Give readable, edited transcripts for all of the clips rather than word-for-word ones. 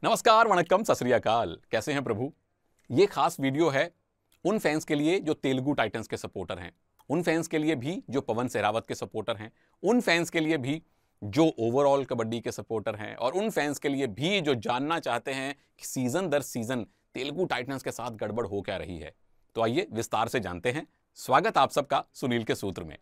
नमस्कार, वणक्कम, सत श्री अकाल। कैसे हैं प्रभु? ये खास वीडियो है उन फैंस के लिए जो तेलुगु टाइटंस के सपोर्टर हैं, उन फैंस के लिए भी जो पवन सहरावत के सपोर्टर हैं, उन फैंस के लिए भी जो ओवरऑल कबड्डी के सपोर्टर हैं, और उन फैंस के लिए भी जो जानना चाहते हैं कि सीजन दर सीजन तेलुगु टाइटंस के साथ गड़बड़ हो क्या रही है। तो आइए विस्तार से जानते हैं। स्वागत आप सबका सुनील के सूत्र में।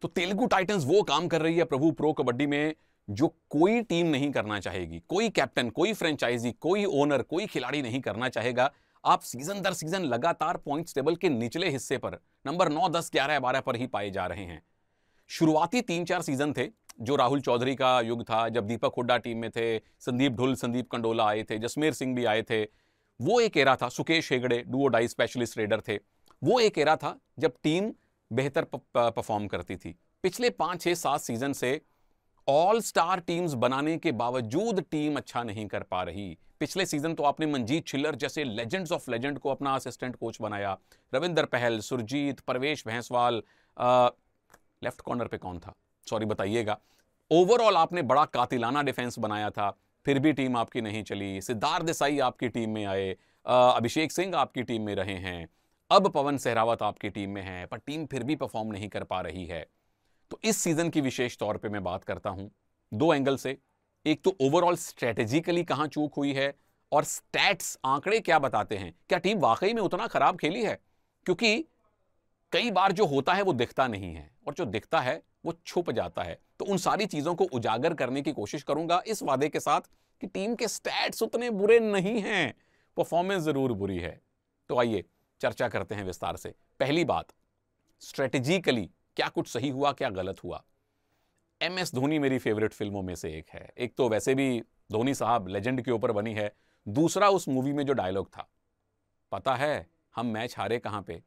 तो तेलुगु टाइटंस वो काम कर रही है प्रभु प्रो कबड्डी में जो कोई टीम नहीं करना चाहेगी, कोई कैप्टन, कोई फ्रेंचाइजी, कोई ओनर, कोई खिलाड़ी नहीं करना चाहेगा। आप सीजन दर सीजन लगातार पॉइंट्स टेबल के निचले हिस्से पर नंबर 9, 10, 11, 12 पर ही पाए जा रहे हैं। शुरुआती 3-4 सीजन थे जो राहुल चौधरी का युग था, जब दीपक हुड्डा टीम में थे, संदीप ढुल, संदीप कंडोला आए थे, जसमेर सिंह भी आए थे। वो एक एरा था। सुकेश हेगड़े डू और डाई स्पेशलिस्ट रेडर थे। वो एक एरा था जब टीम बेहतर परफॉर्म करती थी। पिछले 5, 6, 7 सीजन से ऑल स्टार टीम्स बनाने के बावजूद टीम अच्छा नहीं कर पा रही। पिछले सीजन तो आपने मनजीत छिल्लर जैसे लेजेंड्स ऑफ लेजेंड को अपना असिस्टेंट कोच बनाया। रविंदर पहल, सुरजीत, परवेश भैंसवाल, लेफ्ट कॉर्नर पे कौन था, सॉरी बताइएगा। ओवरऑल आपने बड़ा कातिलाना डिफेंस बनाया था, फिर भी टीम आपकी नहीं चली। सिद्धार्थ देसाई आपकी टीम में आए, अभिषेक सिंह आपकी टीम में रहे हैं, अब पवन सहरावत आपकी टीम में है, पर टीम फिर भी परफॉर्म नहीं कर पा रही है। तो इस सीजन की विशेष तौर पे मैं बात करता हूं 2 एंगल से। एक तो ओवरऑल स्ट्रेटेजिकली कहां चूक हुई है, और स्टैट्स, आंकड़े क्या बताते हैं। क्या टीम वाकई में उतना खराब खेली है? क्योंकि कई बार जो होता है वो दिखता नहीं है, और जो दिखता है वो छुप जाता है। तो उन सारी चीजों को उजागर करने की कोशिश करूंगा, इस वादे के साथ कि टीम के स्टैट्स उतने बुरे नहीं हैं, परफॉर्मेंस जरूर बुरी है। तो आइए चर्चा करते हैं विस्तार से। पहली बात, स्ट्रेटेजिकली क्या कुछ सही हुआ, क्या गलत हुआ। MS धोनी मेरी फेवरेट फिल्मों में से एक है। एक तो वैसे भी धोनी साहब लेजेंड के ऊपर बनी है, दूसरा उस मूवी में जो डायलॉग था, पता है हम मैच हारे कहां पे,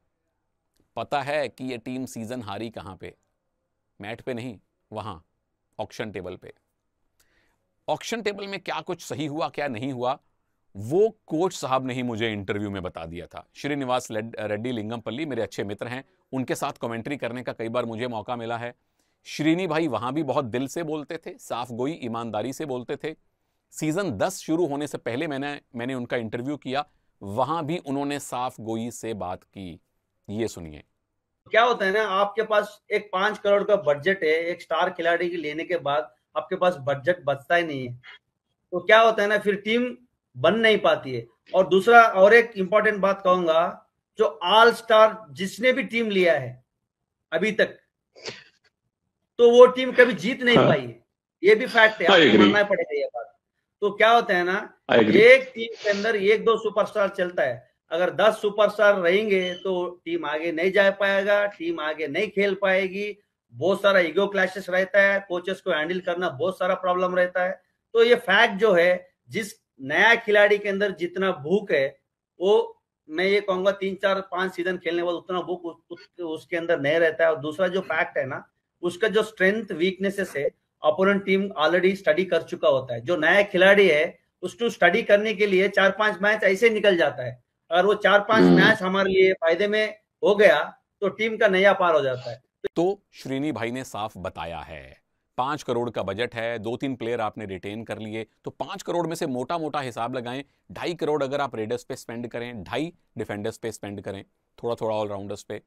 पता है कि ये टीम सीजन हारी कहां पे, मैट पे नहीं, वहां ऑक्शन टेबल पे। ऑक्शन टेबल में क्या कुछ सही हुआ, क्या नहीं हुआ, वो कोच साहब ने ही मुझे इंटरव्यू में बता दिया था। श्रीनिवास रेड्डी लिंगमपल्ली मेरे अच्छे मित्र हैं, उनके साथ कमेंट्री करने का कई बार मुझे मौका मिला है। श्रीनी भाई वहां भी बहुत दिल से बोलते थे, साफ गोई ईमानदारी से बोलते थे। सीजन 10 शुरू होने से पहले मैंने उनका इंटरव्यू किया, वहां भी उन्होंने साफ गोई से बात की। ये सुनिए। क्या होता है ना, आपके पास एक 5 करोड़ का बजट है, एक स्टार खिलाड़ी की लेने के बाद आपके पास बजट बचता ही नहीं है, तो क्या होता है ना, फिर टीम बन नहीं पाती है। और दूसरा, और एक इंपॉर्टेंट बात कहूंगा, जो ऑल स्टार जिसने भी टीम लिया है अभी तक, तो वो टीम कभी जीत नहीं पाई है। ये भी फैक्ट है, आपको मानना पड़ेगा ये बात। तो क्या होता है ना, एक टीम के अंदर 1-2 सुपरस्टार चलता है, अगर 10 सुपरस्टार रहेंगे तो टीम आगे नहीं जा पाएगा, टीम आगे नहीं खेल पाएगी। बहुत सारा ईगो क्लैशेस रहता है, कोचेस को हैंडल करना बहुत सारा प्रॉब्लम रहता है। तो ये फैक्ट जो है, जिस नया खिलाड़ी के अंदर जितना भूख है, वो मैं ये कहूंगा 3, 4, 5 सीजन खेलने वाला उतना भूख उसके अंदर नहीं रहता है। और दूसरा जो फैक्ट है ना, उसका जो स्ट्रेंथ वीकनेसेस है, अपोनेंट टीम ऑलरेडी स्टडी कर चुका होता है। जो नया खिलाड़ी है उसको स्टडी करने के लिए 4-5 मैच ऐसे निकल जाता है। अगर वो 4-5 मैच हमारे लिए फायदे में हो गया तो टीम का नया पार हो जाता है। तो श्रीनी भाई ने साफ बताया है, 5 करोड़ का बजट है, 2-3 प्लेयर आपने रिटेन कर लिए, तो 5 करोड़ में से मोटा मोटा हिसाब लगाएं, 2.5 करोड़ अगर आप रेडर्स पे स्पेंड करें, 2.5 डिफेंडर्स पे स्पेंड करें, थोड़ा थोड़ा ऑलराउंडर्स पे,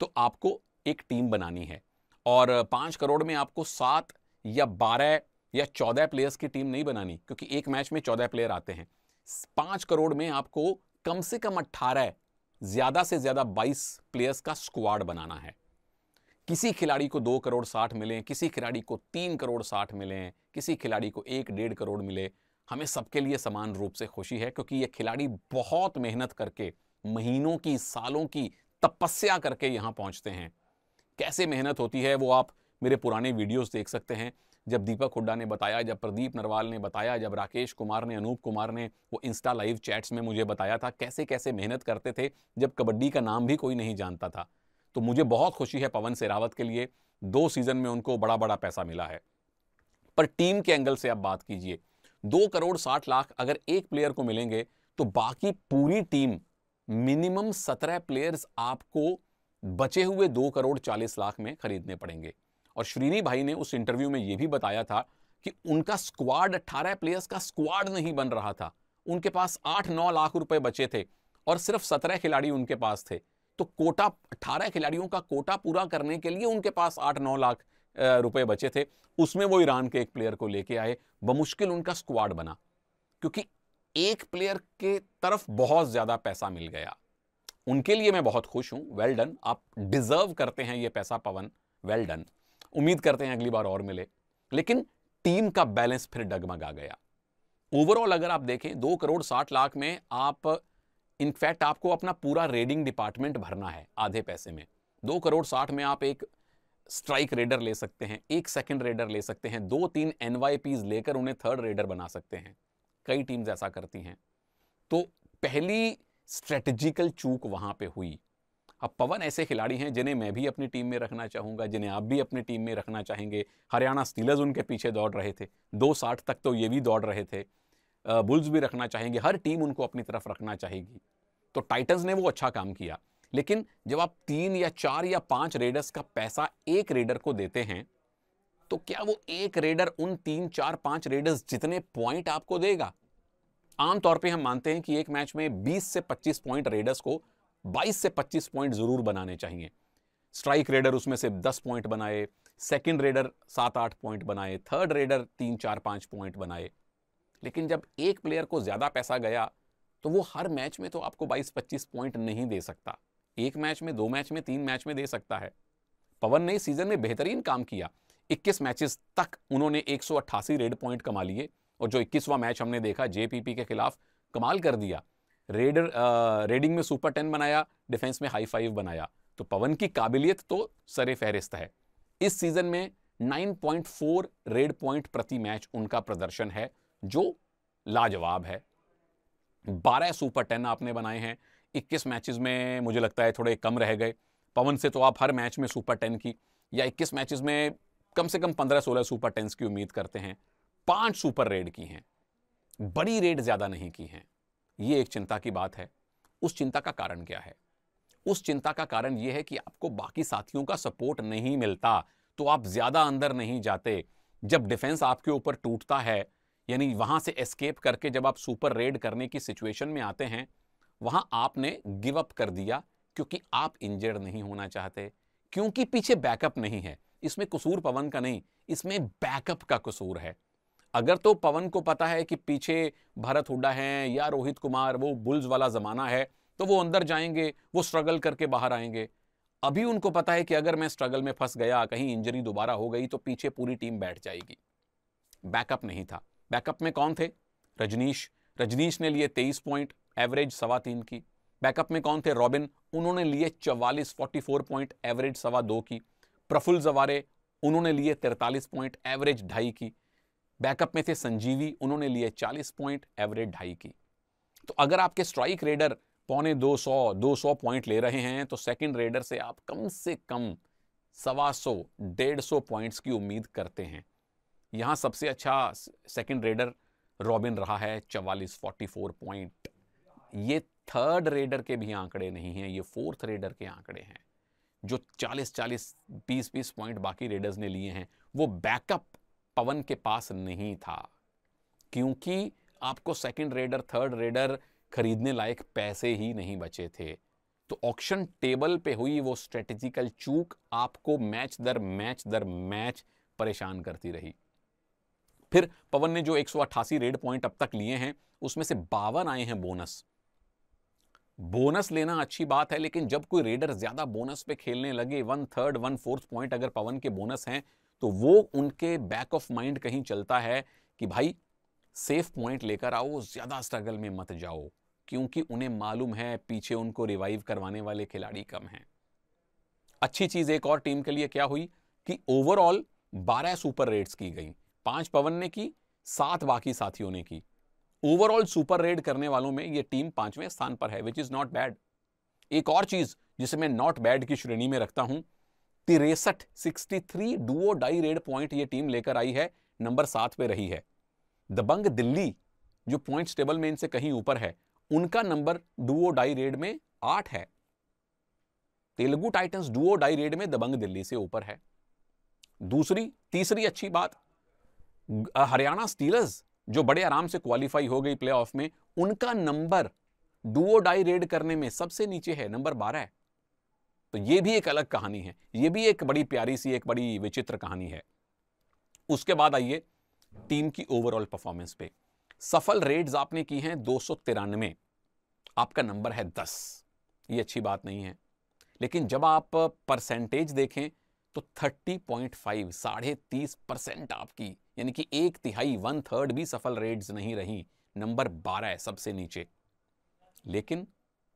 तो आपको एक टीम बनानी है। और 5 करोड़ में आपको 7 या 12 या 14 प्लेयर्स की टीम नहीं बनानी, क्योंकि एक मैच में 14 प्लेयर आते हैं। 5 करोड़ में आपको कम से कम 18, ज्यादा से ज्यादा 22 प्लेयर्स का स्क्वाड बनाना है। किसी खिलाड़ी को 2 करोड़ 60 मिले, किसी खिलाड़ी को 3 करोड़ 60 मिले, किसी खिलाड़ी को 1-1.5 करोड़ मिले, हमें सबके लिए समान रूप से खुशी है, क्योंकि ये खिलाड़ी बहुत मेहनत करके, महीनों की, सालों की तपस्या करके यहां पहुंचते हैं। कैसे मेहनत होती है वो आप मेरे पुराने वीडियोस देख सकते हैं। जब दीपक हुड्डा ने बताया, जब प्रदीप नरवाल ने बताया, जब राकेश कुमार ने, अनूप कुमार ने वो इंस्टा लाइव चैट्स में मुझे बताया था कैसे कैसे मेहनत करते थे, जब कबड्डी का नाम भी कोई नहीं जानता था। तो मुझे बहुत खुशी है पवन सहरावत के लिए, 2 सीजन में उनको बड़ा बड़ा पैसा मिला है। पर टीम के एंगल से आप बात कीजिए, 2 करोड़ 60 लाख अगर एक प्लेयर को मिलेंगे तो बाकी पूरी टीम मिनिमम 17 प्लेयर्स आपको बचे हुए 2 करोड़ 40 लाख में खरीदने पड़ेंगे। और श्रीनी भाई ने उस इंटरव्यू में यह भी बताया था कि उनका स्क्वाड 18 प्लेयर्स का स्क्वाड नहीं बन रहा था, उनके पास 8-9 लाख रुपए बचे थे और सिर्फ 17 खिलाड़ी उनके पास थे। तो कोटा 18 खिलाड़ियों का कोटा पूरा करने के लिए उनके पास 8-9 लाख रुपए बचे थे, उसमें वो ईरान के एक प्लेयर को लेके आए, बमुश्किल उनका स्क्वाड बना, क्योंकि एक प्लेयर के तरफ बहुत ज्यादा पैसा मिल गया। उनके लिए मैं बहुत खुश हूं, वेल डन, आप डिजर्व करते हैं ये पैसा पवन, वेल डन। उम्मीद करते हैं अगली बार और मिले। लेकिन टीम का बैलेंस फिर डगमगा गया। ओवरऑल अगर आप देखें 2 करोड़ 60 लाख में आप इनफैक्ट आपको अपना पूरा रेडिंग डिपार्टमेंट भरना है आधे पैसे में। 2 करोड़ 60 में आप एक स्ट्राइक रेडर ले सकते हैं, एक सेकंड रेडर ले सकते हैं, 2-3 NYPs लेकर उन्हें थर्ड रेडर बना सकते हैं। कई टीम्स ऐसा करती हैं। तो पहली स्ट्रेटेजिकल चूक वहां पे हुई। अब पवन ऐसे खिलाड़ी हैं जिन्हें मैं भी अपनी टीम में रखना चाहूंगा, जिन्हें आप भी अपनी टीम में रखना चाहेंगे। हरियाणा स्टीलर्स उनके पीछे दौड़ रहे थे, 260 तक तो ये भी दौड़ रहे थे। बुल्स भी रखना चाहेंगे, हर टीम उनको अपनी तरफ रखना चाहेगी। तो टाइटंस ने वो अच्छा काम किया। लेकिन जब आप 3 या 4 या 5 रेडर्स का पैसा एक रेडर को देते हैं, तो क्या वो एक रेडर उन 3, 4, 5 रेडर्स जितने पॉइंट आपको देगा? आमतौर पे हम मानते हैं कि एक मैच में 20 से 25 पॉइंट रेडर्स को 22 से 25 पॉइंट जरूर बनाने चाहिए। स्ट्राइक रेडर उसमें से 10 पॉइंट बनाए, सेकंड रेडर 7-8 पॉइंट बनाए, थर्ड रेडर 3, 4, 5 पॉइंट बनाए। लेकिन जब एक प्लेयर को ज्यादा पैसा गया तो वो हर मैच में तो आपको 22-25 पॉइंट नहीं दे सकता। एक मैच में, 2 मैच में, 3 मैच में दे सकता है। पवन ने इस सीजन में बेहतरीन काम किया। 21 मैचेस तक उन्होंने 188 रेड पॉइंट कमा लिए और जो 21वां मैच हमने देखा JPP के खिलाफ, कमाल कर दिया। रेडिंग में सुपर 10 बनाया, डिफेंस में हाई 5 बनाया। तो पवन की काबिलियत तो सरे फहरिस्त है। इस सीजन में 9.4 रेड पॉइंट प्रति मैच उनका प्रदर्शन है, जो लाजवाब है। 12 सुपर 10 आपने बनाए हैं। 21 मैचेस में मुझे लगता है थोड़े कम रह गए। पवन से तो आप हर मैच में सुपर 10 की, या 21 मैचेस में कम से कम 15-16 सुपर 10 की उम्मीद करते हैं। 5 सुपर रेड की हैं, बड़ी रेड ज्यादा नहीं की हैं। ये एक चिंता की बात है। उस चिंता का कारण क्या है? उस चिंता का कारण यह है कि आपको बाकी साथियों का सपोर्ट नहीं मिलता, तो आप ज्यादा अंदर नहीं जाते। जब डिफेंस आपके ऊपर टूटता है, यानी वहां से एस्केप करके जब आप सुपर रेड करने की सिचुएशन में आते हैं, वहां आपने गिव अप कर दिया, क्योंकि आप इंजर्ड नहीं होना चाहते, क्योंकि पीछे बैकअप नहीं है। इसमें कसूर पवन का नहीं, इसमें बैकअप का कसूर है। अगर तो पवन को पता है कि पीछे भरत हुड्डा हैं या रोहित कुमार, वो बुल्स वाला जमाना है, तो वो अंदर जाएंगे, वो स्ट्रगल करके बाहर आएंगे। अभी उनको पता है कि अगर मैं स्ट्रगल में फंस गया, कहीं इंजरी दोबारा हो गई, तो पीछे पूरी टीम बैठ जाएगी। बैकअप नहीं था। बैकअप में कौन थे? रजनीश ने लिए 23 पॉइंट, एवरेज 3.25 की। बैकअप में कौन थे? रॉबिन, उन्होंने लिए 44 पॉइंट, एवरेज 2.25 की। प्रफुल्ल जवारे, उन्होंने लिए 43 पॉइंट, एवरेज 2.5 की। बैकअप में थे संजीवी, उन्होंने लिए 40 पॉइंट, एवरेज 2.5 की। तो अगर आपके स्ट्राइक रेडर 200 पॉइंट ले रहे हैं, तो सेकंड रेडर से आप कम से कम 125 पॉइंट्स की उम्मीद करते हैं। यहां सबसे अच्छा सेकंड रेडर रॉबिन रहा है, 44 पॉइंट। ये थर्ड रेडर के भी आंकड़े नहीं हैं, ये फोर्थ रेडर के आंकड़े हैं। जो 40, 20 पॉइंट बाकी रेडर्स ने लिए हैं, वो बैकअप पवन के पास नहीं था, क्योंकि आपको सेकंड रेडर, थर्ड रेडर खरीदने लायक पैसे ही नहीं बचे थे। तो ऑक्शन टेबल पे हुई वो स्ट्रेटेजिकल चूक आपको मैच दर मैच परेशान करती रही। फिर पवन ने जो 188 रेड पॉइंट अब तक लिए हैं, उसमें से 52 आए हैं बोनस लेना अच्छी बात है, लेकिन जब कोई रेडर ज्यादा बोनस पे खेलने लगे, 1/3, 1/4 पॉइंट अगर पवन के बोनस हैं, तो वो उनके बैक ऑफ माइंड कहीं चलता है कि भाई सेफ पॉइंट लेकर आओ, ज्यादा स्ट्रगल में मत जाओ, क्योंकि उन्हें मालूम है पीछे उनको रिवाइव करवाने वाले खिलाड़ी कम हैं। अच्छी चीज एक और टीम के लिए क्या हुई कि ओवरऑल 12 सुपर रेड्स की गई, 5 पवन ने की, 7 बाकी साथियों ने की। ओवरऑल सुपर रेड करने वालों में यह टीम 5वें स्थान पर है, विच इज नॉट बैड। एक और चीज जिसे मैं नॉट बैड की श्रेणी में रखता हूं, 63 डुओ डाई रेड पॉइंट ये टीम लेकर आई है, नंबर 7 पे रही है। दबंग दिल्ली जो पॉइंट्स टेबल में इनसे कहीं ऊपर है, उनका नंबर डुओ डाई रेड में 8 है। Telugu titans do or die raid में दबंग दिल्ली से ऊपर है। तीसरी अच्छी बात, हरियाणा स्टीलर्स जो बड़े आराम से क्वालिफाई हो गई प्लेऑफ में, उनका नंबर डुओ डाई रेड करने में सबसे नीचे है, नंबर 12 है। तो यह भी एक अलग कहानी है, यह भी एक बड़ी प्यारी सी, एक बड़ी विचित्र कहानी है। उसके बाद आइए टीम की ओवरऑल परफॉर्मेंस पे। सफल रेड्स आपने की हैं 293, आपका नंबर है 10। ये अच्छी बात नहीं है, लेकिन जब आप परसेंटेज देखें तो 30.5, 30.5% आपकी, यानी कि 1/3, 1/3 भी सफल रेड्स नहीं रही, नंबर 12 है सबसे नीचे। लेकिन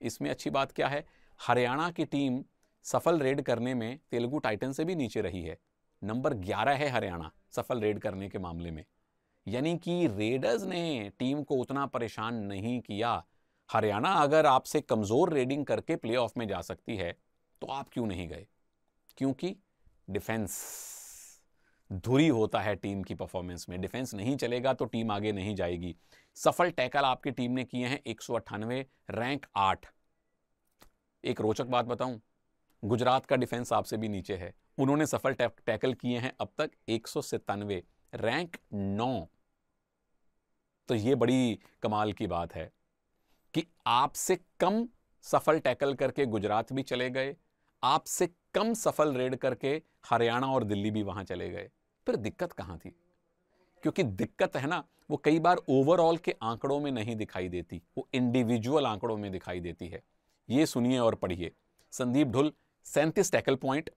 इसमें अच्छी बात क्या है, हरियाणा की टीम सफल रेड करने में तेलुगु टाइटन से भी नीचे रही है, नंबर 11 है हरियाणा सफल रेड करने के मामले में। यानी कि रेडर्स ने टीम को उतना परेशान नहीं किया। हरियाणा अगर आपसे कमजोर रेडिंग करके प्लेऑफ में जा सकती है तो आप क्यों नहीं गए? क्योंकि डिफेंस धुरी होता है टीम की परफॉर्मेंस में, डिफेंस नहीं चलेगा तो टीम आगे नहीं जाएगी। सफल टैकल आपकी टीम ने किए हैं 198, रैंक 8। एक रोचक बात बताऊं, गुजरात का डिफेंस आपसे भी नीचे है, उन्होंने सफल टैकल किए हैं अब तक 197, रैंक 9। तो यह बड़ी कमाल की बात है कि आपसे कम सफल टैकल करके गुजरात भी चले गए, आपसे कम सफल रेड करके हरियाणा और दिल्ली भी वहां चले गए। फिर दिक्कत कहां थी? क्योंकि दिक्कत है ना, वो कई बार ओवरऑल के आंकड़ों में नहीं दिखाई देती, वो इंडिविजुअल आंकड़ों में दिखाई देती है। ये सुनिए और पढ़िए। Sandeep Dhull 37 tackle point,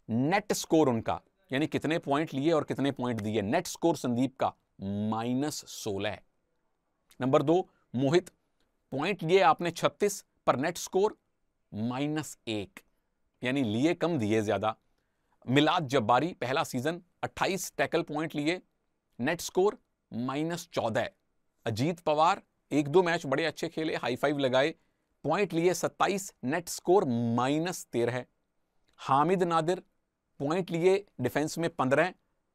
net score उनका, यानी कितने पॉइंट लिए और कितने पॉइंट दिए, नेट स्कोर संदीप का -16। नंबर 2 मोहित, पॉइंट लिए आपने 36 पर नेट स्कोर -1, यानी लिए कम दिए ज्यादा। मिलाद जब्बारी पहला सीजन 28 टैकल पॉइंट लिए, net score -14। Ajit Pawar 1-2 match बड़े अच्छे खेले, हाई फाइव लगाए, पॉइंट लिए 27, net score -13। Hamid Nadir point लिए डिफेंस में 15,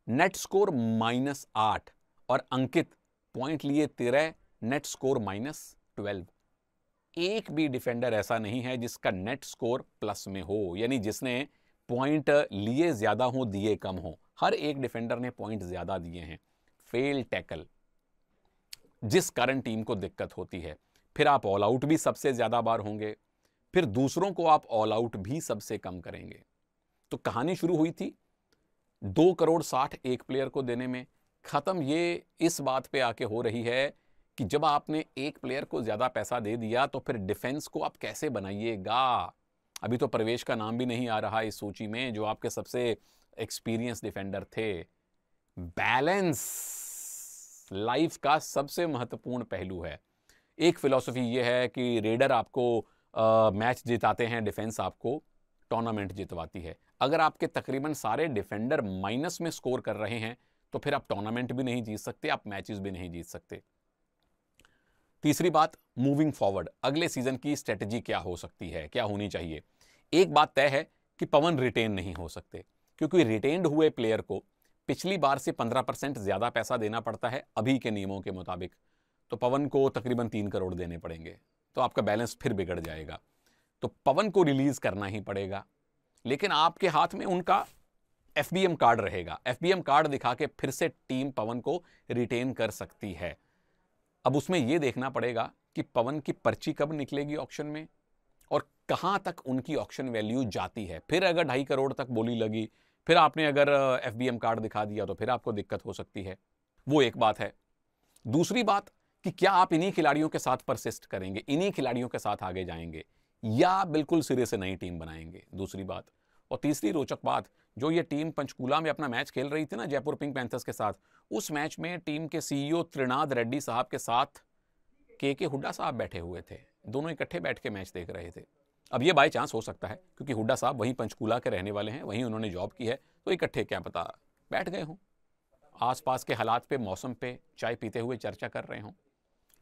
नेट स्कोर -8। और अंकित पॉइंट लिए 13, नेट स्कोर -12। एक भी डिफेंडर ऐसा नहीं है जिसका नेट स्कोर प्लस में हो, यानी जिसने पॉइंट लिए ज्यादा हो दिए कम हो। हर एक डिफेंडर ने पॉइंट ज्यादा दिए हैं। फेल टैकल, जिस कारण टीम को दिक्कत होती है। फिर आप ऑल आउट भी सबसे ज्यादा बार होंगे, फिर दूसरों को आप ऑल आउट भी सबसे कम करेंगे। तो कहानी शुरू हुई थी 2 करोड़ 60 एक प्लेयर को देने में, खत्म ये इस बात पे आके हो रही है कि जब आपने एक प्लेयर को ज्यादा पैसा दे दिया तो फिर डिफेंस को आप कैसे बनाइएगा। अभी तो प्रवेश का नाम भी नहीं आ रहा इस सूची में, जो आपके सबसे एक्सपीरियंस डिफेंडर थे। बैलेंस लाइफ का सबसे महत्वपूर्ण पहलू है। एक फिलॉसफी यह है कि रेडर आपको मैच जिताते हैं, डिफेंस आपको टूर्नामेंट जितवाती है। अगर आपके तकरीबन सारे डिफेंडर माइनस में स्कोर कर रहे हैं तो फिर आप टूर्नामेंट भी नहीं जीत सकते, आप मैचेस भी नहीं जीत सकते। तीसरी बात, मूविंग फॉरवर्ड, अगले सीजन की स्ट्रेटजी क्या हो सकती है, क्या होनी चाहिए। एक बात तय है कि पवन रिटेन नहीं हो सकते, क्योंकि रिटेन्ड हुए प्लेयर को पिछली बार से 15% ज्यादा पैसा देना पड़ता है अभी के नियमों के मुताबिक। तो पवन को तकरीबन 3 करोड़ देने पड़ेंगे, तो आपका बैलेंस फिर बिगड़ जाएगा। तो पवन को रिलीज करना ही पड़ेगा, लेकिन आपके हाथ में उनका एफबीएम कार्ड रहेगा। एफबीएम कार्ड दिखा के फिर से टीम पवन को रिटेन कर सकती है। अब उसमें यह देखना पड़ेगा कि पवन की पर्ची कब निकलेगी ऑक्शन में और कहां तक उनकी ऑक्शन वैल्यू जाती है। फिर अगर 2.5 करोड़ तक बोली लगी, फिर आपने अगर एफबीएम कार्ड दिखा दिया तो फिर आपको दिक्कत हो सकती है। वो एक बात है। दूसरी बात कि क्या आप इन्हीं खिलाड़ियों के साथ परसिस्ट करेंगे, इन्हीं खिलाड़ियों के साथ आगे जाएंगे, या बिल्कुल सिरे से नई टीम बनाएंगे, दूसरी बात। और तीसरी रोचक बात, जो ये टीम पंचकूला में अपना मैच खेल रही थी ना जयपुर पिंक पैंथर्स के साथ, उस मैच में टीम के सीईओ त्रिनाद रेड्डी साहब के साथ के हुड्डा साहब बैठे हुए थे। दोनों इकट्ठे बैठ के मैच देख रहे थे। अब ये बाय चांस हो सकता है क्योंकि हुड्डा साहब वहीं पंचकूला के रहने वाले हैं, वहीं उन्होंने जॉब की है, तो इकट्ठे क्या पता बैठ गए हों, आसपास के हालात पे, मौसम पे चाय पीते हुए चर्चा कर रहे हों।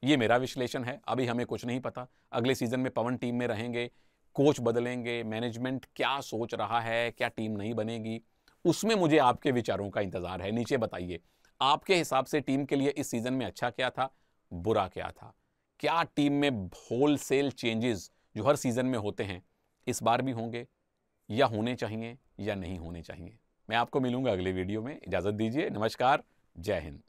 ये मेरा विश्लेषण है, अभी हमें कुछ नहीं पता। अगले सीजन में पवन टीम में रहेंगे, कोच बदलेंगे, मैनेजमेंट क्या सोच रहा है, क्या टीम नहीं बनेगी, उसमें मुझे आपके विचारों का इंतजार है। नीचे बताइए आपके हिसाब से टीम के लिए इस सीजन में अच्छा क्या था, बुरा क्या था, क्या टीम में होलसेल चेंजेस जो हर सीजन में होते हैं इस बार भी होंगे, या होने चाहिए या नहीं होने चाहिए? मैं आपको मिलूंगा अगले वीडियो में। इजाजत दीजिए, नमस्कार, जय हिंद।